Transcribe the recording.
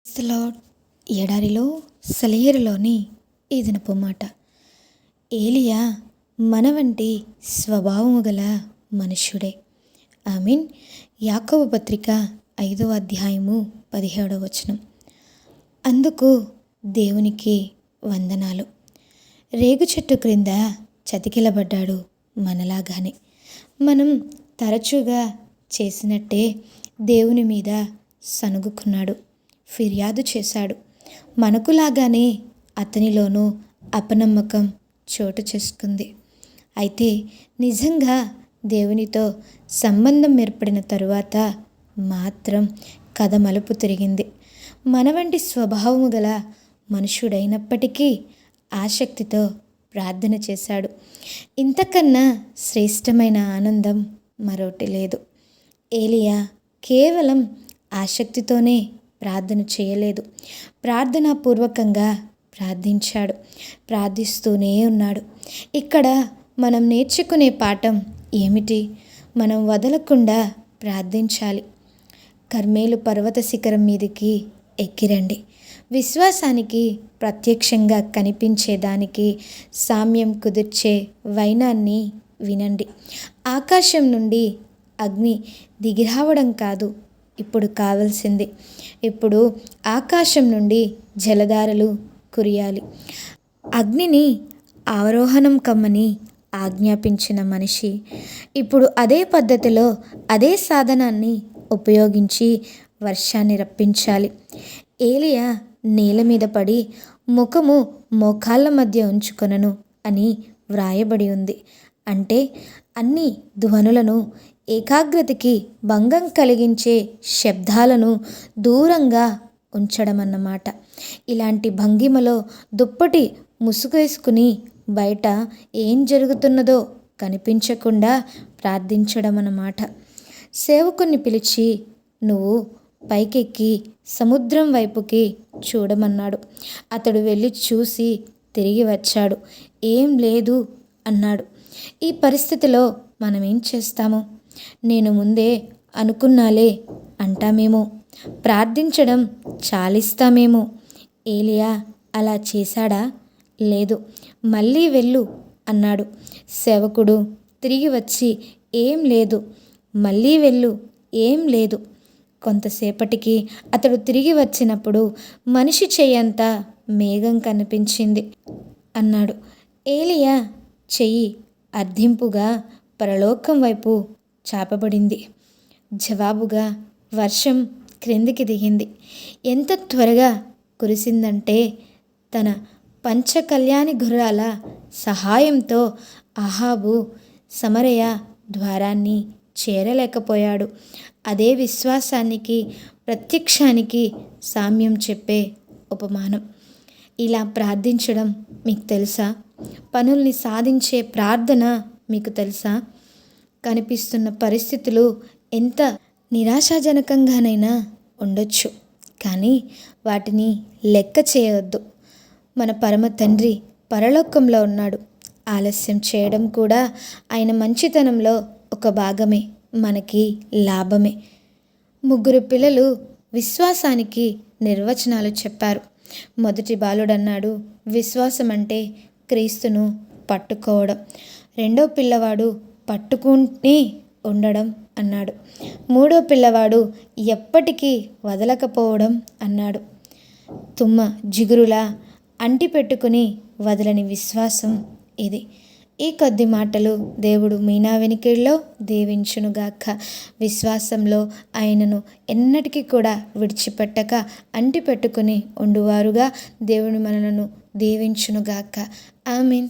Lord. ఎడారిలో సెలయేరులోని ఈ దినపు మాట. ఏలియా మన వంటి స్వభావము గల మనుష్యుడే. ఆమీన్. యాకోబు పత్రిక 5వ అధ్యాయము 17వ వచనం. అందుకు దేవునికి వందనాలు. రేగు చెట్టు క్రింద చతికిలబడ్డాడు మనలాగానే. మనం తరచుగా చేసినట్టే దేవుని మీద సనుగుకున్నాడు, ఫిర్యాదు చేశాడు. మనకులాగానే అతనిలోనూ అపనమ్మకం చోటు చేసుకుంది. అయితే నిజంగా దేవునితో సంబంధం ఏర్పడిన తరువాత మాత్రం కథ మలుపు తిరిగింది. మన వంటి స్వభావము గల మనుషుడైనప్పటికీ ఆసక్తితో ప్రార్థన చేశాడు. ఇంతకన్నా శ్రేష్టమైన ఆనందం మరోటి లేదు. ఏలియా కేవలం ఆసక్తితోనే ప్రార్థన చేయలేదు, ప్రార్థనాపూర్వకంగా ప్రార్థించాడు, ప్రార్థిస్తూనే ఉన్నాడు. ఇక్కడ మనం నేర్చుకునే పాఠం ఏమిటి? మనం వదలకుండా ప్రార్థించాలి. కర్మేలు పర్వత శిఖరం మీదకి ఎక్కిరండి. విశ్వాసానికి ప్రత్యక్షంగా కనిపించేదానికి సామ్యం కుదిర్చే వైనాన్ని వినండి. ఆకాశం నుండి అగ్ని దిగిరావడం కాదు ఇప్పుడు కావాల్సింది. ఇప్పుడు ఆకాశం నుండి జలధారలు కురియాలి. అగ్నిని ఆరోహణం కమ్మని ఆజ్ఞాపించిన మనిషి ఇప్పుడు అదే పద్ధతిలో అదే సాధనాన్ని ఉపయోగించి వర్షాన్ని రప్పించాలి. ఏలియా నేల మీద పడి ముఖము మోకాళ్ళ మధ్య ఉంచుకొనను అని వ్రాయబడి ఉంది. అంటే అన్ని ధ్వనులను, ఏకాగ్రతకి భంగం కలిగించే శబ్దాలను దూరంగా ఉంచడం అన్నమాట. ఇలాంటి భంగిమలో దుప్పటి ముసుగేసుకుని బయట ఏం జరుగుతున్నదో కనిపించకుండా ప్రార్థించడం అన్నమాట. సేవకుని పిలిచి నువ్వు పైకెక్కి సముద్రం వైపుకి చూడమన్నాడు. అతడు వెళ్ళి చూసి తిరిగి వచ్చాడు. ఏం లేదు అన్నాడు. ఈ పరిస్థితిలో మనం ఏం చేస్తాము? నేను ముందే అనుకున్నాలే అంటామేమో, ప్రార్థించడం చాలిస్తామేమో. ఏలియా అలా చేశాడా? లేదు. మళ్ళీ వెళ్ళు అన్నాడు. సేవకుడు తిరిగి వచ్చి ఏం లేదు, మళ్ళీ వెళ్ళు, ఏం లేదు. కొంతసేపటికి అతడు తిరిగి వచ్చినప్పుడు మనిషి చెయ్యంత మేఘం కనిపించింది అన్నాడు. ఏలియా చెయ్యి అర్థింపుగా పరలోకం వైపు చాపబడింది. జవాబుగా వర్షం క్రిందికి దిగింది. ఎంత త్వరగా కురిసిందంటే తన పంచకళ్యాణి గుర్రాల సహాయంతో అహాబు సమరయ ద్వారాన్ని చేరలేకపోయాడు. అదే విశ్వాసానికి, ప్రత్యక్షానికి సామ్యం చెప్పే ఉపమానం. ఇలా ప్రార్థించడం మీకు తెలుసా? పనుల్ని సాధించే ప్రార్థన మీకు తెలుసా? కనిపిస్తున్న పరిస్థితులు ఎంత నిరాశాజనకంగానైనా ఉండొచ్చు, కానీ వాటిని లెక్క చేయవద్దు. మన పరమ తండ్రి పరలోకంలో ఉన్నాడు. ఆలస్యం చేయడం కూడా ఆయన మంచితనంలో ఒక భాగమే, మనకి లాభమే. 3 పిల్లలు విశ్వాసానికి నిర్వచనాలు చెప్పారు. మొదటి బాలుడన్నాడు, విశ్వాసం అంటే క్రీస్తును పట్టుకోవడం. రెండో పిల్లవాడు పట్టుకుని ఉండడం అన్నాడు. మూడో పిల్లవాడు ఎప్పటికీ వదలకపోవడం అన్నాడు. తుమ్మ జిగురులా అంటిపెట్టుకుని వదలని విశ్వాసం ఇది. ఈ కొద్ది మాటలు దేవుడు మీనా వెనికిడిలో దీవించునుగాక. విశ్వాసంలో ఆయనను ఎన్నటికీ కూడా విడిచిపెట్టక అంటిపెట్టుకుని ఉండువారుగా దేవుని మనలను దీవించునుగాక. ఆమీన్.